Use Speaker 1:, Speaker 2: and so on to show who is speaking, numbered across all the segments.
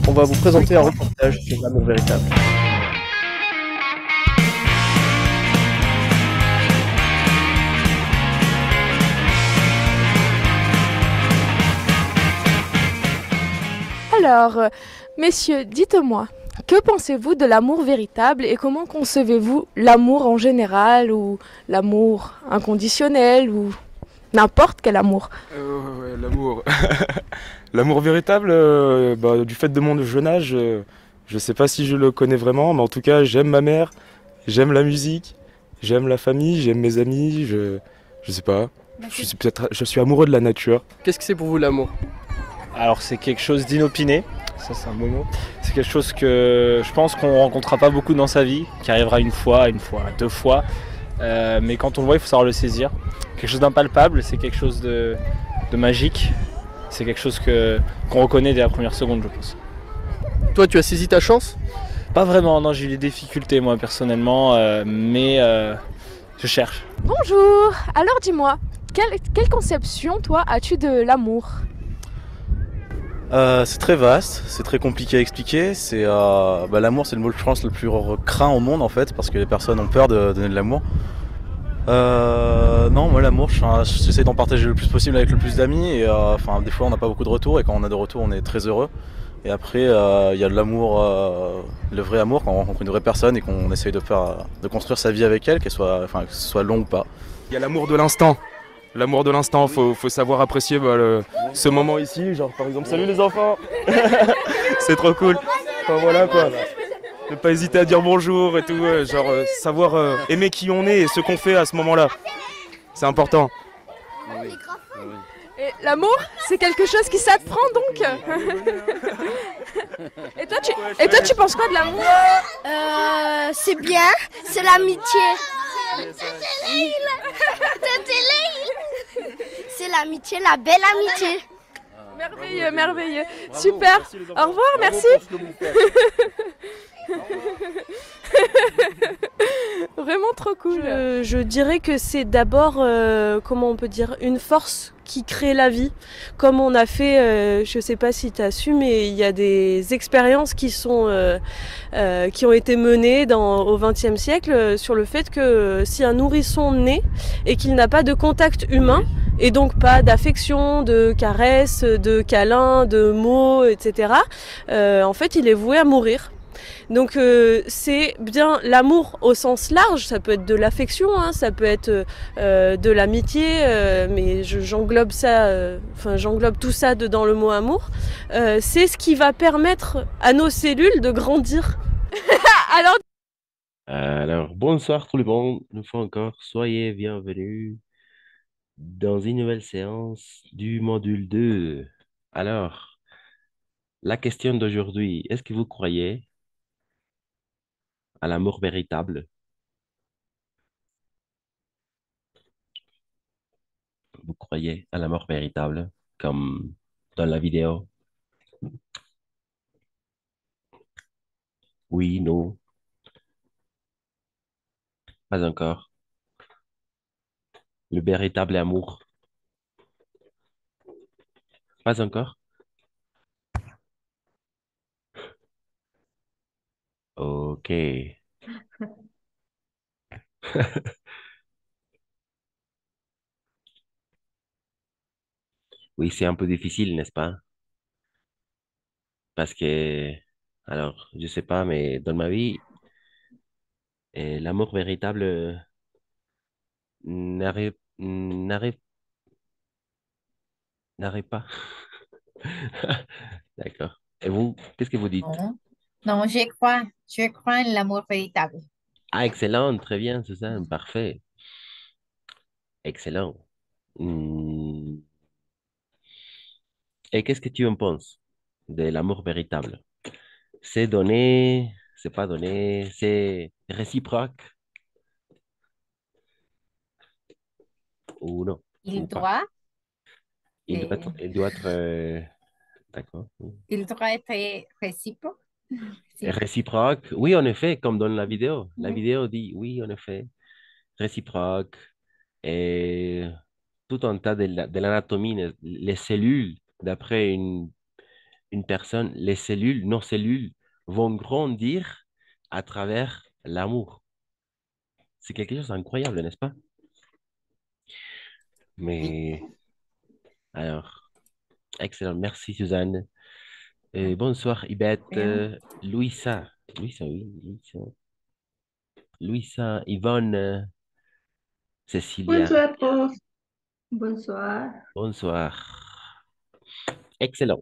Speaker 1: on va vous présenter un reportage sur l'amour véritable.
Speaker 2: Alors, messieurs, dites-moi, que pensez-vous de l'amour véritable et comment concevez-vous l'amour en général ou l'amour inconditionnel ou n'importe quel amour?
Speaker 3: Ouais, l'amour. L'amour véritable, du fait de mon jeune âge, je sais pas si je le connais vraiment, mais en tout cas, j'aime ma mère, j'aime la musique, j'aime la famille, j'aime mes amis, je sais pas. Je suis amoureux de la nature.
Speaker 1: Qu'est-ce que c'est pour vous l'amour?
Speaker 4: Alors c'est quelque chose d'inopiné, ça c'est un bon mot. C'est quelque chose que je pense qu'on rencontrera pas beaucoup dans sa vie, qui arrivera une fois, deux fois. Mais quand on le voit, il faut savoir le saisir. Quelque chose d'impalpable, c'est quelque chose de magique. C'est quelque chose qu'on reconnaît dès la première seconde, je pense.
Speaker 1: Toi, tu as saisi ta chance?
Speaker 4: Pas vraiment, non, j'ai eu des difficultés moi personnellement, mais je cherche.
Speaker 2: Bonjour, alors dis-moi, quelle conception, toi, as-tu de l'amour?
Speaker 5: C'est très vaste, c'est très compliqué à expliquer. L'amour, c'est le mot, je pense, le plus craint au monde en fait, parce que les personnes ont peur de donner de l'amour. Non, moi l'amour, j'essaie d'en partager le plus possible avec le plus d'amis. Et des fois, on n'a pas beaucoup de retours, et quand on a de retours, on est très heureux. Et après, il y a de l'amour, le vrai amour, quand on rencontre une vraie personne et qu'on essaye de construire sa vie avec elle, que ce soit long ou pas.
Speaker 3: Il y a l'amour de l'instant. L'amour de l'instant, faut savoir apprécier ce moment ici. Genre par exemple, salut les enfants. C'est trop cool. Enfin, voilà quoi. Ne pas hésiter à dire bonjour et tout. Savoir aimer qui on est et ce qu'on fait à ce moment-là. C'est important.
Speaker 2: Et l'amour, c'est quelque chose qui s'apprend donc. Et toi, tu penses quoi de l'amour?
Speaker 6: C'est bien, c'est l'amitié. C'est l'amitié, la belle amitié.
Speaker 2: Merveilleux, merveilleux. Super. Au revoir, merci. Vraiment trop cool.
Speaker 7: Je dirais que c'est d'abord, comment on peut dire, une force qui crée la vie. Comme on a fait, je sais pas si tu as su, mais il y a des expériences qui ont été menées au XXe siècle sur le fait que si un nourrisson naît et qu'il n'a pas de contact humain, et donc pas d'affection, de caresses, de câlins, de mots, etc., en fait, il est voué à mourir. Donc c'est bien l'amour au sens large, ça peut être de l'affection, hein, ça peut être de l'amitié, mais j'englobe tout ça dans le mot amour. C'est ce qui va permettre à nos cellules de grandir. Alors,
Speaker 8: Alors, bonsoir tout le monde. Une fois encore, soyez bienvenus dans une nouvelle séance du module 2. Alors, la question d'aujourd'hui, est-ce que vous croyez à l'amour véritable? Vous croyez à l'amour véritable, comme dans la vidéo? Oui, non, pas encore. Le véritable amour, pas encore. Ok. Oui, c'est un peu difficile, n'est-ce pas? Parce que, alors, je sais pas, mais dans ma vie, l'amour véritable n'arrive pas. D'accord. Et vous, qu'est-ce que vous dites?
Speaker 9: Non, non, je crois en l'amour véritable.
Speaker 8: Ah, excellent, très bien, Suzanne, parfait. Excellent. Hmm. Et qu'est-ce que tu en penses de l'amour véritable? C'est donné, c'est pas donné, c'est réciproque ou non, ou
Speaker 9: Il
Speaker 8: pas?
Speaker 9: doit, euh,
Speaker 8: Il doit être, d'accord.
Speaker 9: il doit être réciproque. Si.
Speaker 8: Réciproque, oui, en effet, comme dans la vidéo. La
Speaker 9: Oui.
Speaker 8: vidéo dit oui, en effet, réciproque. Et tout un tas de l'anatomie, les cellules, d'après une personne, les cellules, nos cellules vont grandir à travers l'amour. C'est quelque chose d'incroyable, n'est-ce pas? Mais alors, excellent. Merci, Suzanne. Bonsoir, Ibette.
Speaker 9: Bien.
Speaker 8: Louisa. Louisa, oui. Louisa, Louisa, Yvonne, Cécilia.
Speaker 10: Bonsoir, prof. Bonsoir.
Speaker 8: Bonsoir. Excellent.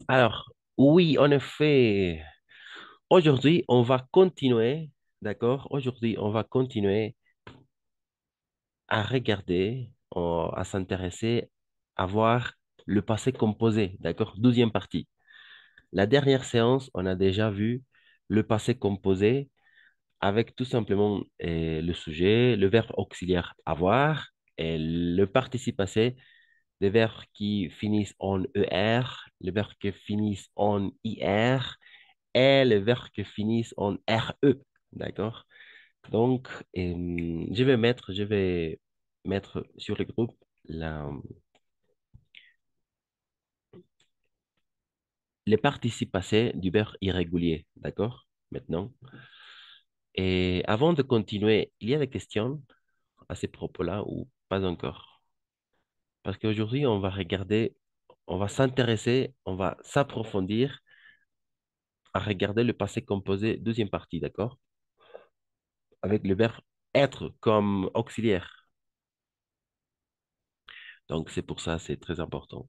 Speaker 8: Alors, oui, en effet, aujourd'hui, on va continuer, d'accord? Aujourd'hui, on va continuer à regarder, à s'intéresser, à voir le passé composé, d'accord? 12e partie. La dernière séance, on a déjà vu le passé composé avec tout simplement le sujet, le verbe auxiliaire avoir et le participe passé, les verbes qui finissent en ER, les verbes qui finissent en IR et les verbes qui finissent en RE. D'accord? Donc, je vais mettre sur le groupe les participes passés du verbe irrégulier. D'accord? Maintenant. Et avant de continuer, il y a des questions à ces propos-là ou pas encore? Parce qu'aujourd'hui, on va regarder, on va s'intéresser, on va s'approfondir à regarder le passé composé, 12e partie, d'accord? Avec le verbe être comme auxiliaire. Donc, c'est pour ça, c'est très important.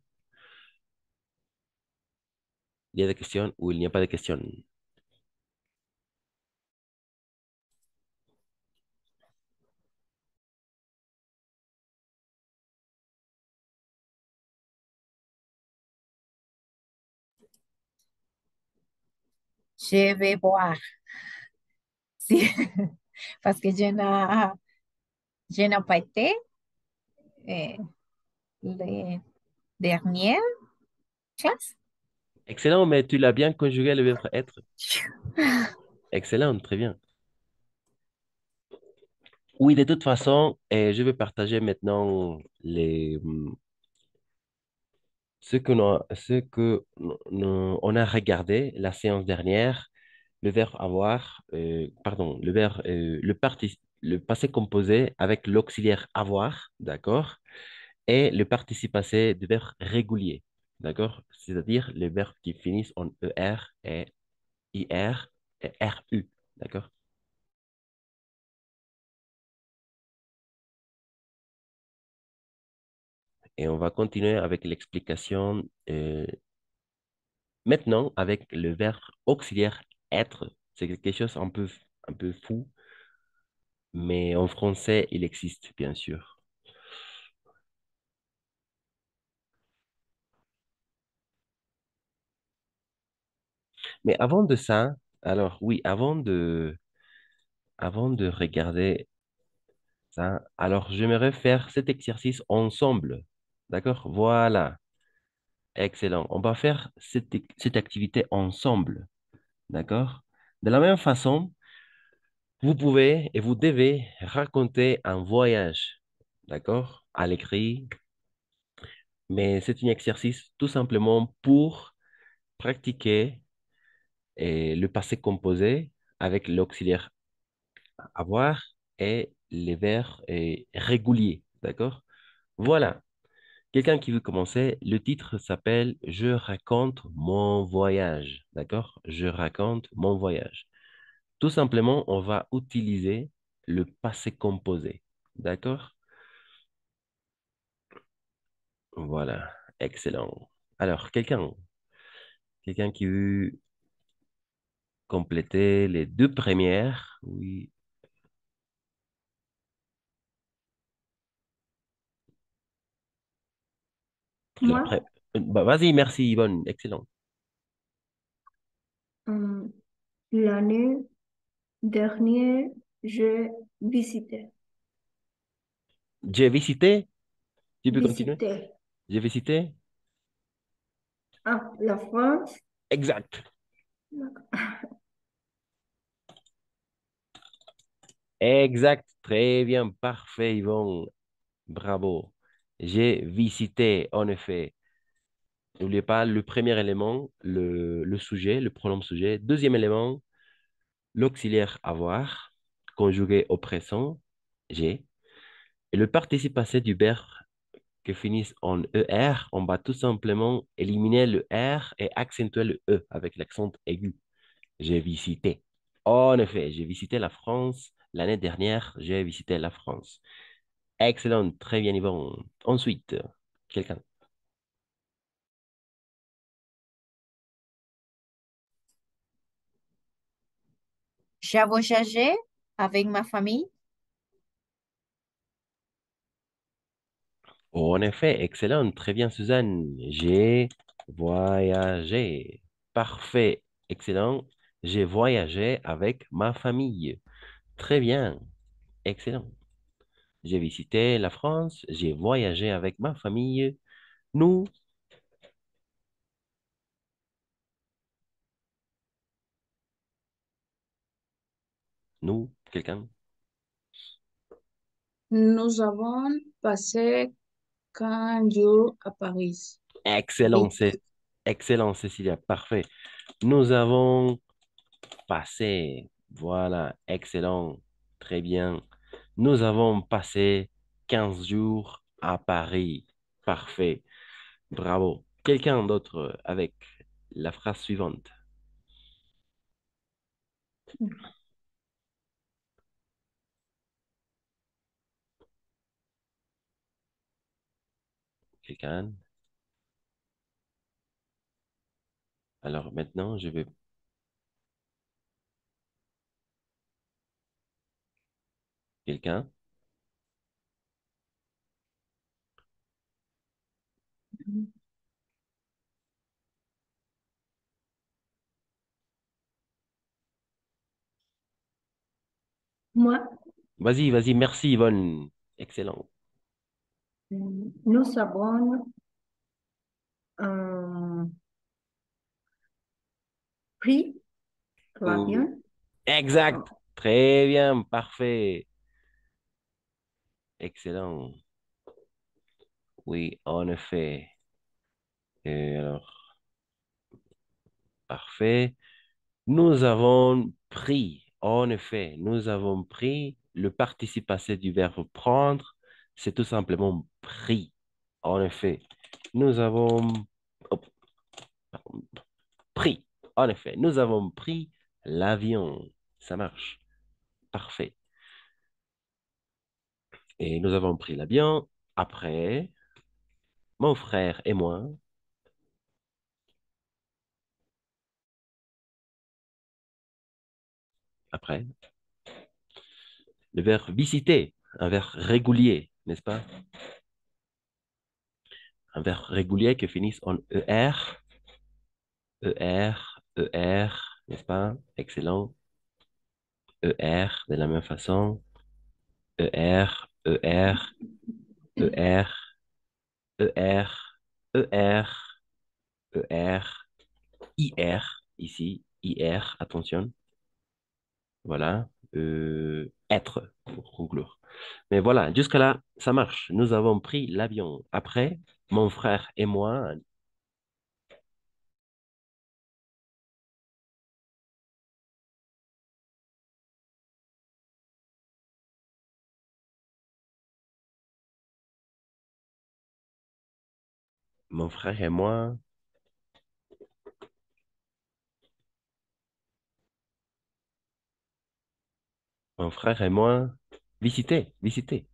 Speaker 8: Il y a des questions ou il n'y a pas de questions?
Speaker 9: Je vais voir. Si- Parce que je n'ai pas été euh, les dernières classes.
Speaker 8: Excellent, mais tu l'as bien conjugué le verbe être. Excellent, très bien. Oui, de toute façon, je vais partager maintenant on a regardé la séance dernière, le verbe avoir, pardon, le passé composé avec l'auxiliaire avoir, d'accord, et le participe passé du verbe régulier, d'accord, c'est-à-dire les verbes qui finissent en ER et IR et RU, d'accord. Et on va continuer avec l'explication maintenant avec le verbe auxiliaire être. C'est quelque chose un peu fou, mais en français, il existe, bien sûr. Mais avant de ça, alors oui, avant de regarder ça, alors j'aimerais faire cet exercice ensemble. D'accord? Voilà. Excellent. On va faire cette activité ensemble. D'accord? De la même façon, vous pouvez et vous devez raconter un voyage. D'accord? À l'écrit. Mais c'est un exercice tout simplement pour pratiquer le passé composé avec l'auxiliaire avoir et les verbes réguliers. D'accord? Voilà. Quelqu'un qui veut commencer, le titre s'appelle Je raconte mon voyage. D'accord? Je raconte mon voyage. Tout simplement, on va utiliser le passé composé. D'accord? Voilà. Excellent. Alors, quelqu'un qui veut compléter les deux premières. Oui. La
Speaker 10: Moi,
Speaker 8: pré- Bah, vas-y, merci Yvonne. Excellent.
Speaker 10: euh, l'année dernière, je visitais,
Speaker 8: J'ai visité. Tu peux continuer?
Speaker 10: visitais
Speaker 8: J'ai visité.
Speaker 10: la France.
Speaker 8: Exact. Exact. Très bien. Parfait, Yvonne. Bravo. J'ai visité, en effet. N'oubliez pas le premier élément, le sujet, le pronom sujet. Deuxième élément, l'auxiliaire avoir, conjugué au présent, j'ai. Et le participe passé du verbe qui finissent en ER, on va tout simplement éliminer le R et accentuer le E avec l'accent aigu. J'ai visité. En effet, j'ai visité la France. L'année dernière, j'ai visité la France. Excellent, très bien, Yvon. Ensuite, quelqu'un.
Speaker 9: J'ai voyagé avec ma famille.
Speaker 8: En effet, excellent, très bien, Suzanne. J'ai voyagé. Parfait, excellent. J'ai voyagé avec ma famille. Très bien, excellent. J'ai visité la France, j'ai voyagé avec ma famille. Nous, quelqu'un.
Speaker 10: Nous avons passé 15 jours à Paris.
Speaker 8: Excellent, c'est excellent, Cécilia, parfait. Nous avons passé, voilà, excellent, très bien. Nous avons passé 15 jours à Paris. Parfait, bravo. Quelqu'un d'autre avec la phrase suivante. Quelqu'un. Alors maintenant, je vais... Quelqu'un?
Speaker 10: Moi,
Speaker 8: Vas-y, vas-y, merci Yvonne. Excellent.
Speaker 10: nous avons euh, pris
Speaker 8: Ouh.
Speaker 10: l'avion.
Speaker 8: Exact. Très bien, parfait. Excellent. Oui, en effet. Et alors, parfait. Nous avons pris, en effet, nous avons pris le participe passé du verbe prendre, c'est tout simplement pris. En effet, nous avons hop, pardon, pris. En effet, nous avons pris l'avion. Ça marche. Parfait. Et nous avons pris l'avion. Après, mon frère et moi, après, le verbe visiter, un verbe régulier, n'est-ce pas? Un verbe régulier qui finit en ER, ER, ER, n'est-ce pas? Excellent. ER, de la même façon. ER, ER, ER, ER, ER, ER, IR, ici, IR, attention. Voilà. Être, pour conclure. Mais voilà, jusqu'à là, ça marche. Nous avons pris l'avion. Après, mon frère et moi, mon frère et moi, mon frère et moi, visiter, visiter.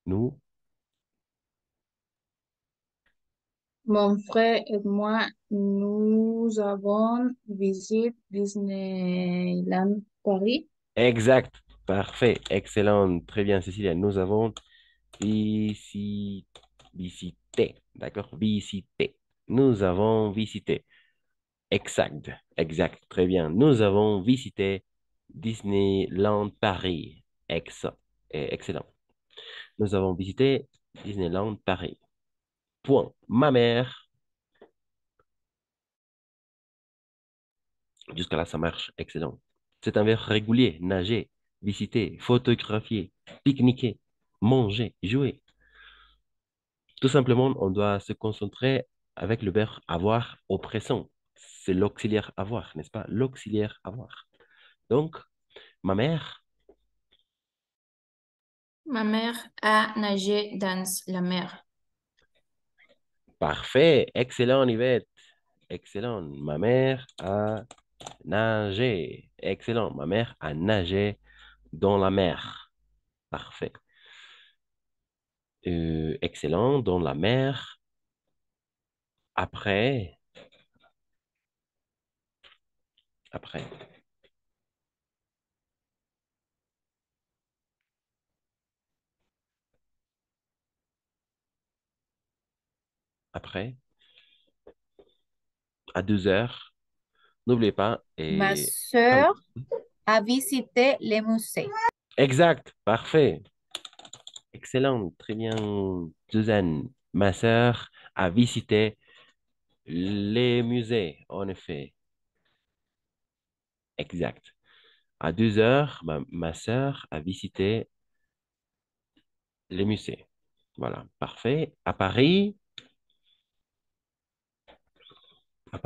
Speaker 8: Nous,
Speaker 10: Mon frère et moi, nous avons visité Disneyland Paris.
Speaker 8: exact, parfait, excellent, très bien, Cécilia. Nous avons visité, d'accord, visité. Nous avons visité, exact, exact, très bien. Nous avons visité Disneyland Paris, excellent. Nous avons visité Disneyland Paris. Point. Ma mère, jusqu'à là, ça marche, excellent. C'est un verbe régulier, nager, visiter, photographier, pique-niquer. manger, jouer. Tout simplement, on doit se concentrer avec le verbe avoir au présent. C'est l'auxiliaire avoir, n'est-ce pas? L'auxiliaire avoir. Donc, ma mère,
Speaker 9: Ma mère a nagé dans la mer.
Speaker 8: parfait, excellent, Yvette. Excellent. Ma mère a nagé. Excellent. Ma mère a nagé dans la mer. Parfait. Excellent. Dans la mer. Après. Après. Après. À 2 heures. N'oubliez pas.
Speaker 9: Ma
Speaker 8: Et... Ah oui.
Speaker 9: sœur a visité les musées.
Speaker 8: Exact. Parfait. Excellent. Très bien, Suzanne. Ma sœur a visité les musées, en effet. Exact. À 2 heures, ma sœur a visité les musées. Voilà, parfait. À Paris,
Speaker 10: À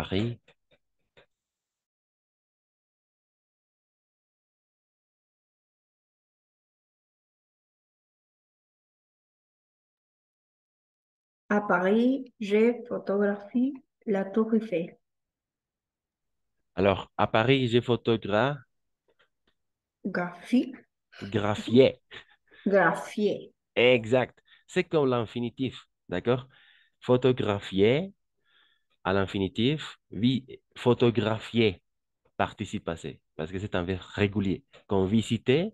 Speaker 10: Paris, j'ai photographié la Tour Eiffel.
Speaker 8: alors, à Paris, j'ai
Speaker 10: Graphie,
Speaker 8: photographié.
Speaker 10: graphié.
Speaker 8: Exact. C'est comme l'infinitif, d'accord? Photographier à l'infinitif, oui, photographier, participe passé, parce que c'est un verbe régulier. Quand visiter,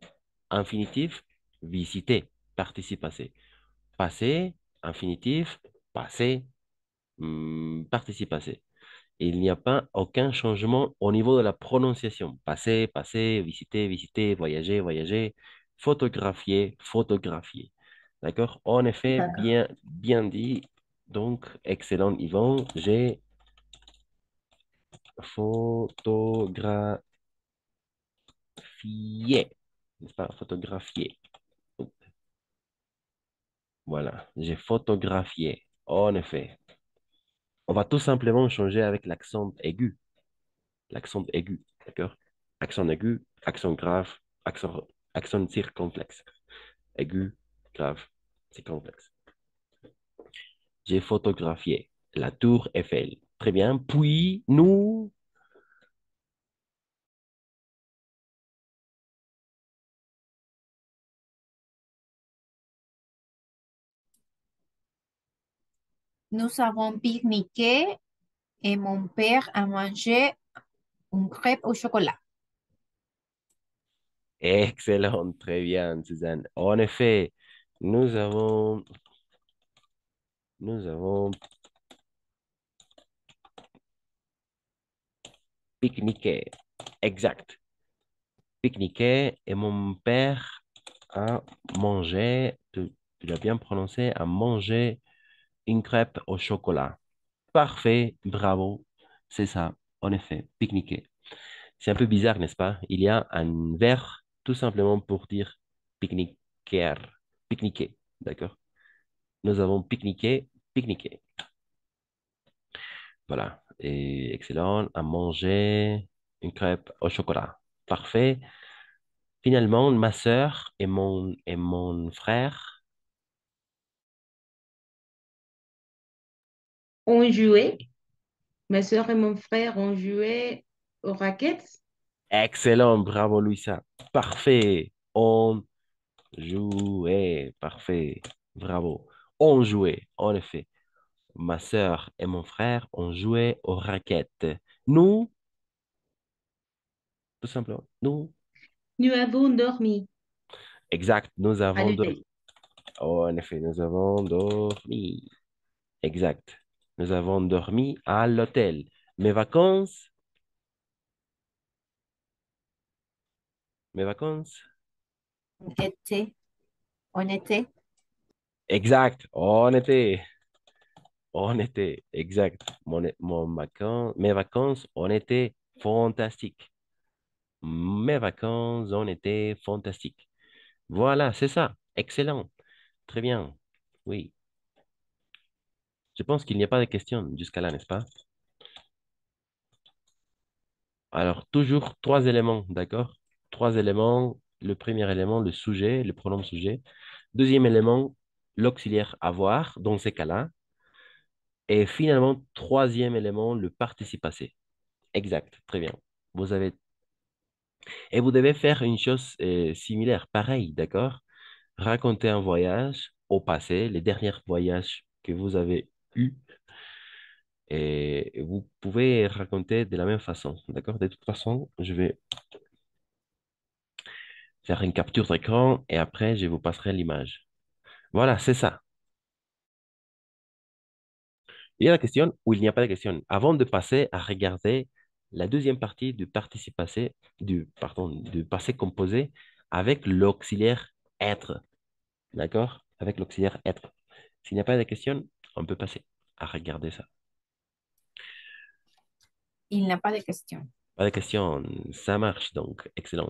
Speaker 8: infinitif, visiter, participe passé. Passé, infinitif, passé, participe passé. Il n'y a pas aucun changement au niveau de la prononciation. Passer, passer, visiter, visiter, voyager, voyager, photographier, photographier. D'accord? En effet,
Speaker 10: D'accord.
Speaker 8: bien, bien dit. Donc, excellent, Yvan. J'ai photographié. N'est-ce pas? Photographié. Voilà, j'ai photographié. En effet. On va tout simplement changer avec l'accent aigu. L'accent aigu, d'accord? Accent aigu, accent grave, accent circonflexe. Aigu, grave, circonflexe. J'ai photographié la tour Eiffel. Très bien. Puis,
Speaker 9: Nous avons pique-niqué et mon père a mangé une crêpe au chocolat.
Speaker 8: excellent, très bien, Suzanne. En effet, nous avons, nous avons pique-niqué. Exact. Pique-niqué et mon père a mangé, tu l'as bien prononcé, a mangé une crêpe au chocolat. Parfait, bravo. C'est ça, en effet, pique-niquer. C'est un peu bizarre, n'est-ce pas? Il y a un verbe tout simplement pour dire pique-niquer, pique-niquer, d'accord? Nous avons pique-niqué, pique-niqué. Voilà, et excellent, à manger une crêpe au chocolat. Parfait. Finalement, ma sœur et mon frère,
Speaker 10: On jouait, mes soeurs et mon frère ont joué aux raquettes.
Speaker 8: excellent, bravo Louisa. Parfait. On jouait, parfait, bravo. On jouait, en effet. Ma sœur et mon frère ont joué aux raquettes. Nous, tout simplement, nous,
Speaker 10: Nous avons dormi
Speaker 8: exact, nous
Speaker 10: à
Speaker 8: avons dormi.
Speaker 10: l'hôtel.
Speaker 8: Oh, en effet, nous avons dormi. Exact. Nous avons dormi à l'hôtel. Mes vacances, mes vacances.
Speaker 9: Été, on était.
Speaker 8: Exact. On était, exact. Mes vacances, on était fantastiques. Mes vacances, on était fantastiques. Voilà, c'est ça. Excellent. Très bien. Oui. Je pense qu'il n'y a pas de questions jusqu'à là, n'est-ce pas? Alors, toujours trois éléments, d'accord? Trois éléments. Le premier élément, le sujet, le pronom sujet. Deuxième élément, l'auxiliaire avoir, dans ces cas-là. Et finalement, troisième élément, le participe passé. Exact, très bien. Vous avez... Et vous devez faire une chose similaire, pareil, d'accord? Raconter un voyage au passé, les derniers voyages que vous avez eus, et vous pouvez raconter de la même façon, d'accord? De toute façon, je vais faire une capture d'écran et après, je vous passerai l'image. Voilà, c'est ça. Il y a la question ou il n'y a pas de question. Avant de passer à regarder la deuxième partie du participe passé, pardon, du passé composé avec l'auxiliaire être. D'accord? Avec l'auxiliaire être. S'il n'y a pas de question, on peut passer à regarder ça.
Speaker 9: Il n'y a pas de question.
Speaker 8: Pas de question, ça marche donc. Excellent.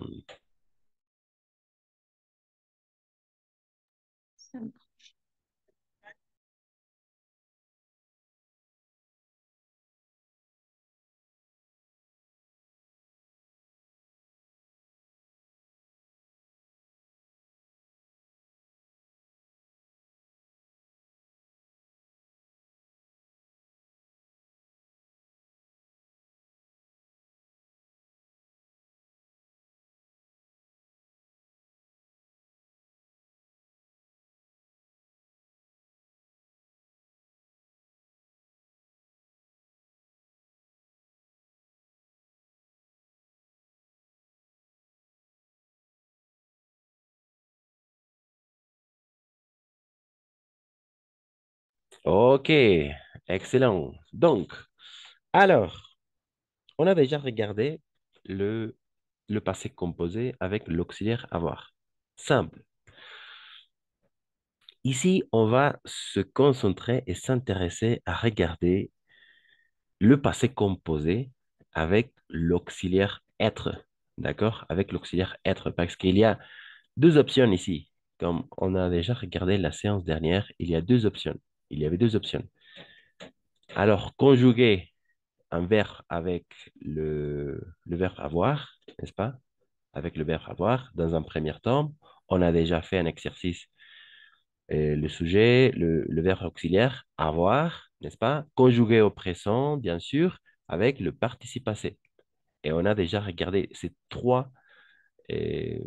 Speaker 8: Ok, excellent. Donc, alors, on a déjà regardé le, le passé composé avec l'auxiliaire avoir. Simple. Ici, on va se concentrer et s'intéresser à regarder le passé composé avec l'auxiliaire être. D'accord? Avec l'auxiliaire être. Parce qu'il y a deux options ici. Comme on a déjà regardé la séance dernière, il y a deux options. Il y avait deux options. Alors, conjuguer un verbe avec le verbe avoir, n'est-ce pas? Avec le verbe avoir, dans un premier temps, on a déjà fait un exercice. Le sujet, le verbe auxiliaire, avoir, n'est-ce pas? Conjugué au présent, bien sûr, avec le participe passé. Et on a déjà regardé ces trois euh,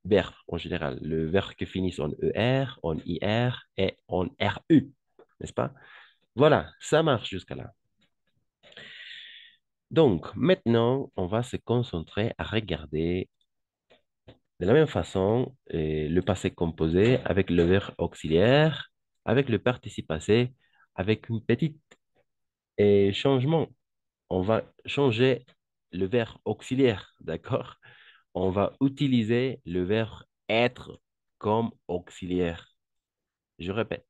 Speaker 8: verbes en général. Le verbe qui finit en ER, en IR et en RU, n'est-ce pas? Voilà, ça marche jusqu'à là. Donc, maintenant, on va se concentrer à regarder de la même façon le passé composé avec le verbe auxiliaire, avec le participe passé, avec un petit changement. On va changer le verbe auxiliaire, d'accord? On va utiliser le verbe être comme auxiliaire. Je répète,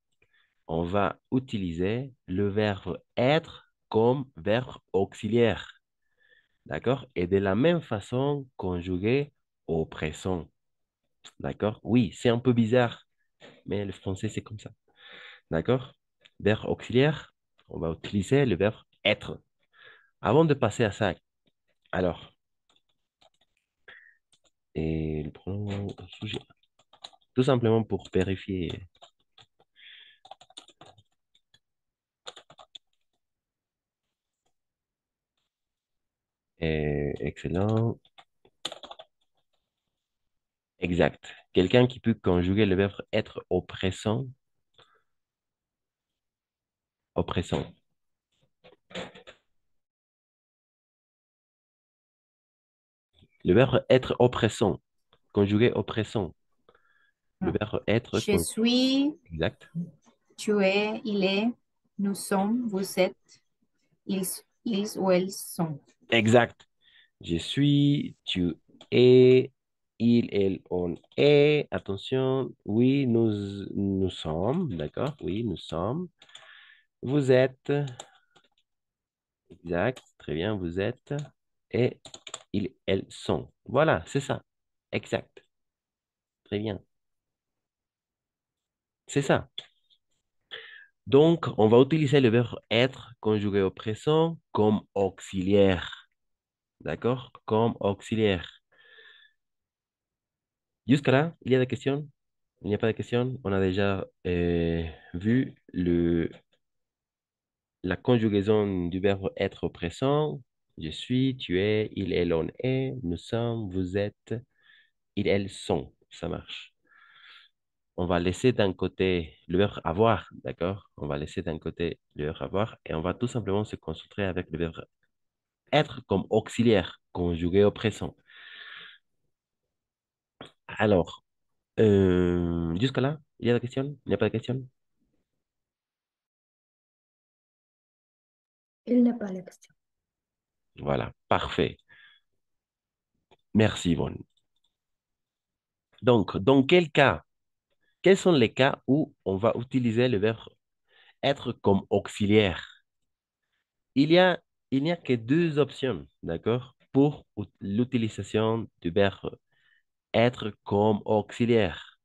Speaker 8: on va utiliser le verbe être comme verbe auxiliaire. D'accord? Et de la même façon, conjugué au présent. D'accord? Oui, c'est un peu bizarre, mais le français, c'est comme ça. D'accord? Verbe auxiliaire, on va utiliser le verbe être. Avant de passer à ça, alors, et le pronom sujet. Tout simplement pour vérifier. Excellent. Exact. Quelqu'un qui peut conjuguer le verbe être au présent. Au présent. Le verbe être au présent. Conjugué au présent. Le verbe être.
Speaker 9: Je suis,
Speaker 8: Exact.
Speaker 9: tu es, il est, nous sommes, vous êtes, ils, ils ou elles sont.
Speaker 8: Exact. Je suis, tu es, il, elle, on est. Attention, oui, nous sommes. D'accord? Oui, nous sommes. Vous êtes. Exact. Très bien, vous êtes. Et ils, elles sont. Voilà, c'est ça. Exact. Très bien. C'est ça. Donc, on va utiliser le verbe être conjugué au présent comme auxiliaire. D'accord? Comme auxiliaire. Jusqu'à là, il y a des questions? Il n'y a pas de questions? On a déjà vu la conjugaison du verbe être au présent. Je suis, tu es, il, elle, on est, nous sommes, vous êtes, ils, elles sont. Ça marche. On va laisser d'un côté le verbe avoir, d'accord? On va laisser d'un côté le verbe avoir et on va tout simplement se concentrer avec le verbe être comme auxiliaire, conjugué au présent. Alors, jusqu'à là, il y a des questions? Il n'y a pas de questions?
Speaker 9: Il n'a pas la question.
Speaker 8: Voilà, parfait. Merci, Yvonne. Donc, dans quel cas, quels sont les cas où on va utiliser le verbe être comme auxiliaire? Il y a, il n'y a que deux options, d'accord, pour l'utilisation du verbe être comme auxiliaire.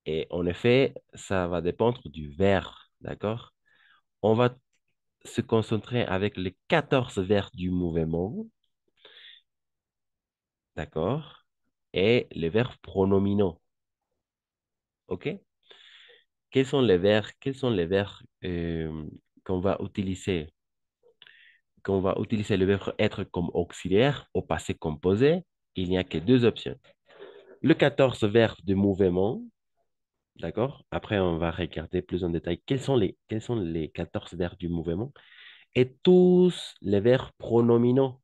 Speaker 8: Et en effet, ça va dépendre du verbe, d'accord? On va se concentrer avec les 14 verbes du mouvement, d'accord? Et les verbes pronominaux, ok? Quels sont les verbes qu'on va utiliser? Qu'on va utiliser le verbe être comme auxiliaire au passé composé, il n'y a que deux options. Le 14 verbes de mouvement, d'accord? Après, on va regarder plus en détail quels sont les 14 verbes du mouvement et tous les verbes pronominaux,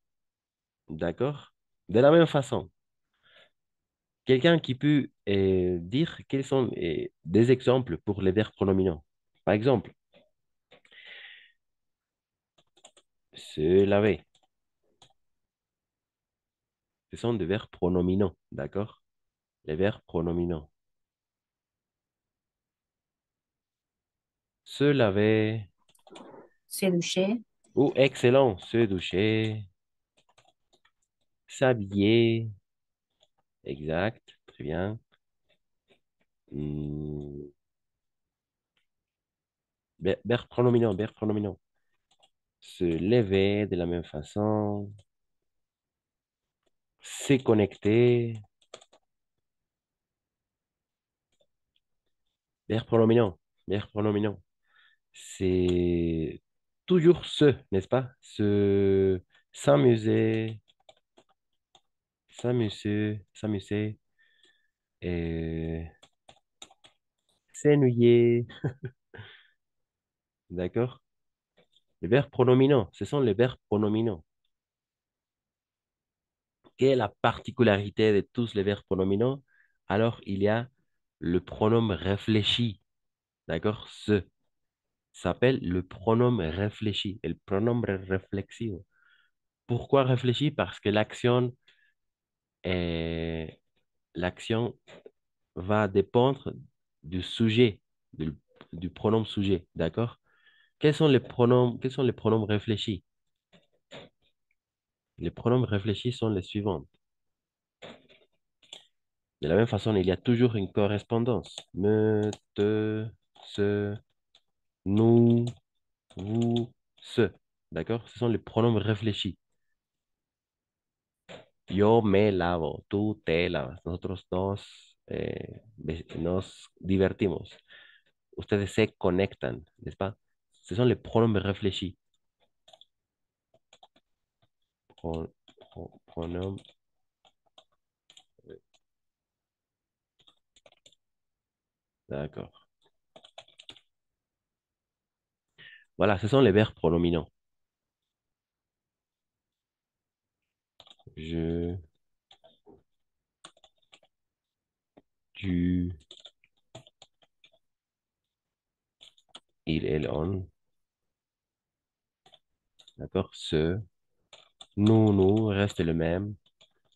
Speaker 8: d'accord? De la même façon, quelqu'un qui peut dire quels sont des exemples pour les verbes pronominaux. Par exemple, se laver. Ce sont des verbes pronominaux, d'accord? Les verbes pronominaux. Se laver.
Speaker 9: Se doucher.
Speaker 8: Oh, excellent. Se doucher. S'habiller. Exact. Très bien. Hmm. Verbe pronominaux, verbe pronominaux. Se lever de la même façon. Se connecter. Verbe pronominaux. Verbe pronominaux. C'est toujours se, n'est-ce pas? S'amuser, s'amuser, et s'ennuyer, d'accord? Les verbes pronominaux, ce sont les verbes pronominaux. Quelle est la particularité de tous les verbes pronominaux? Alors, il y a le pronom réfléchi, d'accord? Ce s'appelle le pronom réfléchi, le pronom réflexivo. Pourquoi réfléchi? Parce que est- l'action va dépendre du sujet, du, du pronom sujet, d'accord? Quels sont les pronoms réfléchis? Les pronoms réfléchis sont les suivants. De la même façon, il y a toujours une correspondance. Me, te, se, nous, vous, ce. D'accord? Ce sont les pronoms réfléchis. Yo me lavo, tú te lavas. Nosotros nos divertimos. Ustedes se conectan, n'est-ce pas? Ce sont les pronoms réfléchis. Pronom. D'accord. Voilà, ce sont les verbes pronominaux. Je, tu, il, elle, on. D'accord? Ce, nous reste le même.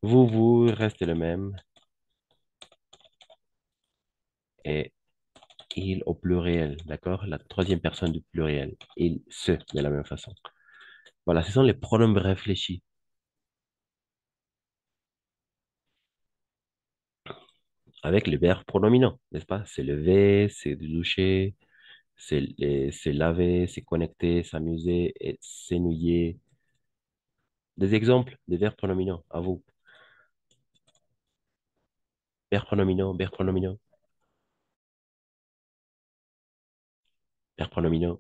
Speaker 8: Vous reste le même. Et il au pluriel. D'accord? La troisième personne du pluriel. Il, se, de la même façon. Voilà, ce sont les pronoms réfléchis. avec le verbe pronominant, n'est-ce pas? Se lever, se doucher, se laver, se connecter, s'amuser et s'ennuyer. Des exemples de verbes pronominants, à vous. Verbe pronominant, verbe pronominant, verbe pronominant.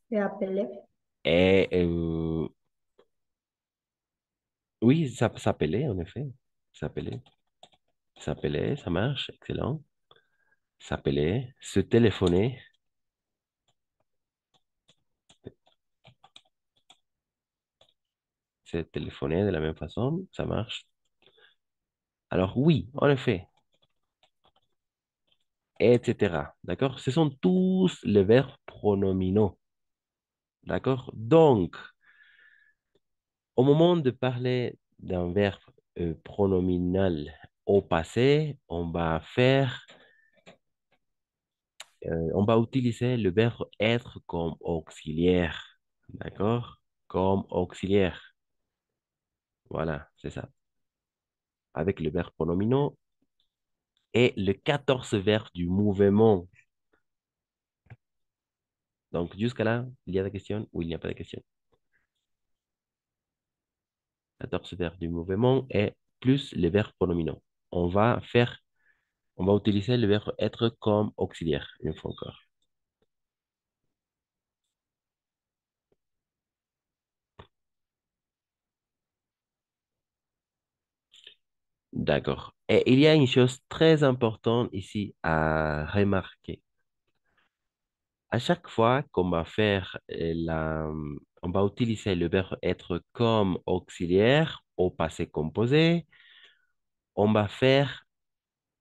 Speaker 9: C'est appelé.
Speaker 8: Et oui, ça s'appelait, en effet. S'appelait. S'appelait, ça marche, excellent. S'appelait, se téléphoner, se téléphoner de la même façon, ça marche. Alors oui, en effet, etc. D'accord? Ce sont tous les verbes pronominaux. D'accord? Donc, au moment de parler d'un verbe pronominal au passé, on va utiliser le verbe être comme auxiliaire. D'accord? Comme auxiliaire. Voilà, c'est ça. Avec le verbe pronominal et le 14 verbe du mouvement. Donc, jusqu'à là, il y a des questions ou il n'y a pas de questions? 14 verbes du mouvement et plus les verbes pronominaux. On va faire, on va utiliser le verbe être comme auxiliaire, une fois encore. D'accord. Et il y a une chose très importante ici à remarquer. À chaque fois qu'on va faire on va utiliser le verbe être comme auxiliaire au passé composé, on va faire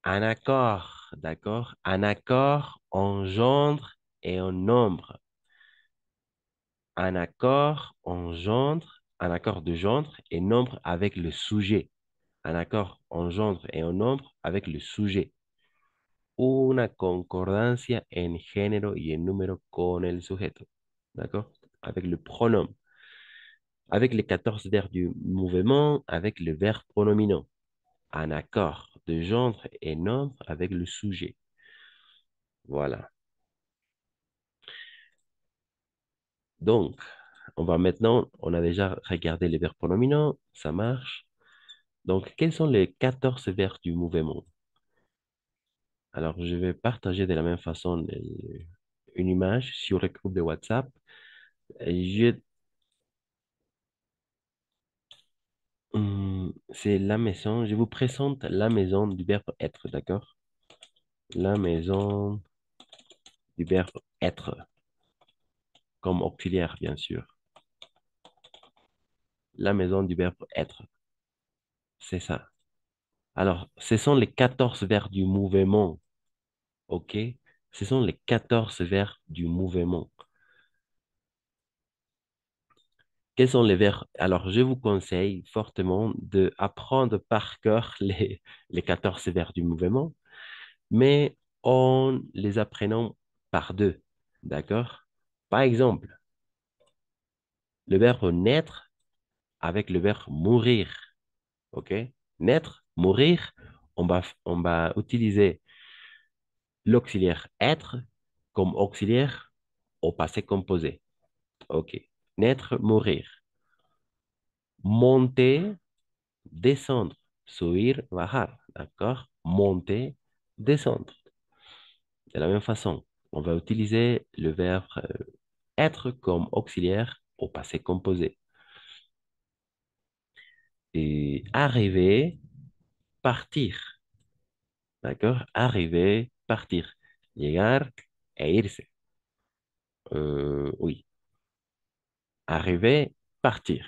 Speaker 8: un accord, d'accord? Un accord en gendre et en nombre. Un accord en gendre, un accord de gendre et nombre avec le sujet. Un accord en gendre et en nombre avec le sujet. Una concordancia en género y en número con el sujeto. D'accord? Avec le pronom. Avec les 14 verbes du mouvement, avec le verbe pronominant. Un accord de gendre et nombre avec le sujet. Voilà. Donc, on a déjà regardé les verbes pronominaux, ça marche. Donc, quels sont les 14 verbes du mouvement? Alors, je vais partager de la même façon une image sur le groupe de WhatsApp. Je c'est la maison. Je vous présente la maison du verbe être, d'accord? La maison du verbe être, comme auxiliaire, bien sûr. La maison du verbe être, c'est ça. Alors, ce sont les 14 verbes du mouvement, ok? Ce sont les 14 verbes du mouvement. Quels sont les verbes? Alors, je vous conseille fortement d'apprendre par cœur les 14 verbes du mouvement, mais en les apprenant par deux, d'accord? Par exemple, le verbe naître avec le verbe mourir, ok? Naître, mourir, on va utiliser l'auxiliaire être comme auxiliaire au passé composé, ok? Naître, mourir. Monter, descendre, subir, bajar, d'accord? Monter, descendre. De la même façon, on va utiliser le verbe être comme auxiliaire au passé composé. Et arriver, partir. D'accord? Arriver, partir. Llegar e irse. Oui. Arriver, partir.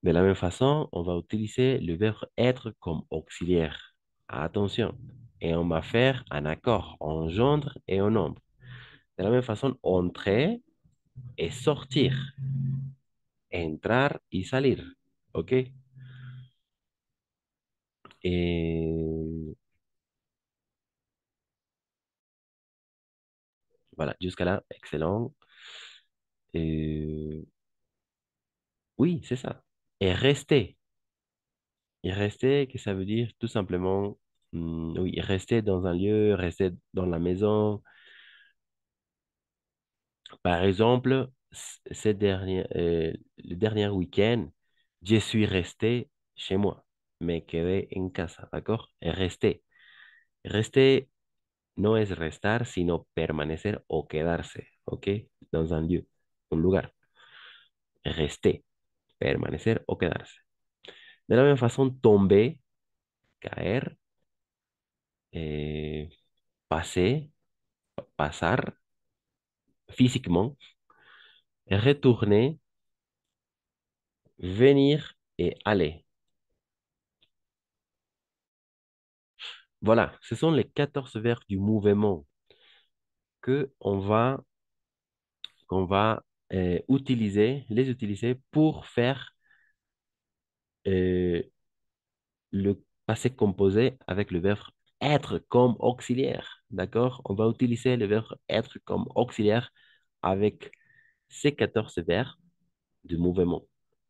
Speaker 8: De la même façon, on va utiliser le verbe être comme auxiliaire. Attention. Et on va faire un accord en gendre et en nombre. De la même façon, entrer et sortir. Entrar y salir. ¿Ok? Et voilà, jusqu'à là, excellent. Oui, c'est ça. Et rester. Et rester, que ça veut dire tout simplement, oui, rester dans un lieu, rester dans la maison. Par exemple, le dernier week-end, je suis resté chez moi. Me quedé en casa, d'accord? Et rester. Rester no es restar, sino permanecer o quedarse, ¿ok? Dans un lieu, un lugar. Rester, permanecer o quedarse. De la même façon, tomber, caer, eh, passer, pasar physiquement, retourner, venir et aller. Voilà, ce sont les 14 verbes du mouvement que qu'on va les utiliser pour faire euh, le passé composé avec le verbe être comme auxiliaire. D'accord? On va utiliser le verbe être comme auxiliaire avec ces 14 verbes du mouvement.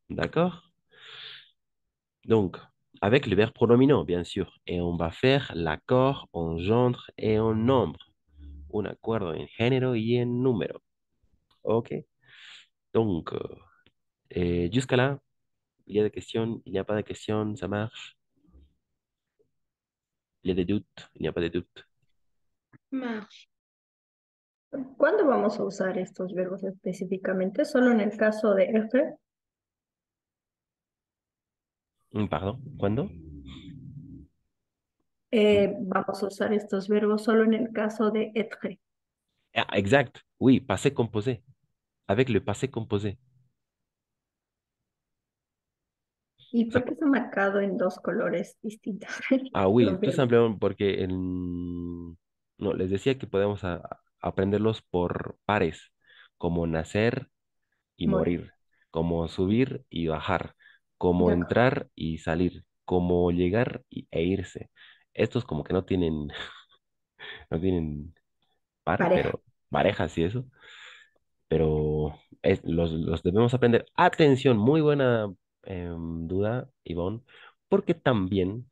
Speaker 8: D'accord? Donc, avec le verbe pronominant, bien sûr. Et on va faire l'accord en genre et en nombre. Un acuerdo en género y en número. OK? Donc, jusqu'à là, il y a des questions, il n'y a pas de questions, ça marche. Il y a des doutes, il n'y a pas de doutes.
Speaker 10: Marche.
Speaker 11: ¿Cuándo vamos a usar estos verbos específicamente? ¿Solo en el caso de être?
Speaker 8: Pardon, ¿cuándo?
Speaker 11: Vamos a usar estos verbos solo en el caso de être.
Speaker 8: Ah, exact, oui, passé composé. Avec le passé composé.
Speaker 11: ¿Y
Speaker 8: Ça
Speaker 11: por qué está marcado en dos colores distintos?
Speaker 8: Ah, oui,
Speaker 11: Los
Speaker 8: tout
Speaker 11: verbos.
Speaker 8: simplement porque no, les decía que podemos aprenderlos por pares, como nacer y
Speaker 11: Morir.
Speaker 8: morir, como subir y bajar, como
Speaker 11: De acuerdo.
Speaker 8: entrar y salir, como llegar e irse. Estos como que no tienen, no tienen par,
Speaker 11: Pareja.
Speaker 8: pero parejas y eso, pero los debemos aprender. Atención, muy buena duda, Ivonne, porque también,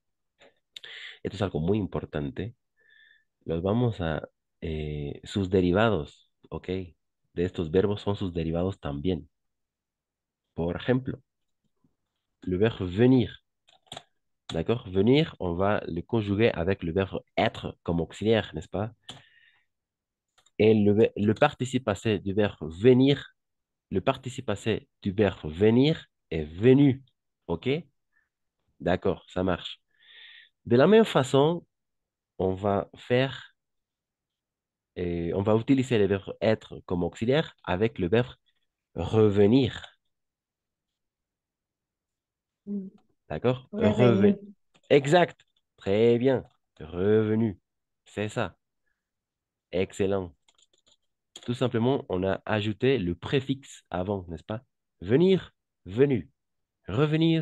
Speaker 8: esto es algo muy importante, los vamos sus derivados, ¿ok? De estos verbos son sus derivados también. Por ejemplo, le verbe venir, d'accord? Venir, on va le conjuguer avec le verbe être comme auxiliaire, n'est-ce pas? Et le participe passé du verbe venir, le participe passé du verbe venir est venu, OK? D'accord, ça marche. De la même façon, on va faire, on va utiliser le verbe être comme auxiliaire avec le verbe revenir. D'accord?
Speaker 11: Revenu.
Speaker 8: Exact. Très bien. Revenu. C'est ça. Excellent. Tout simplement, on a ajouté le préfixe avant, n'est-ce pas? Venir, venu. Revenir,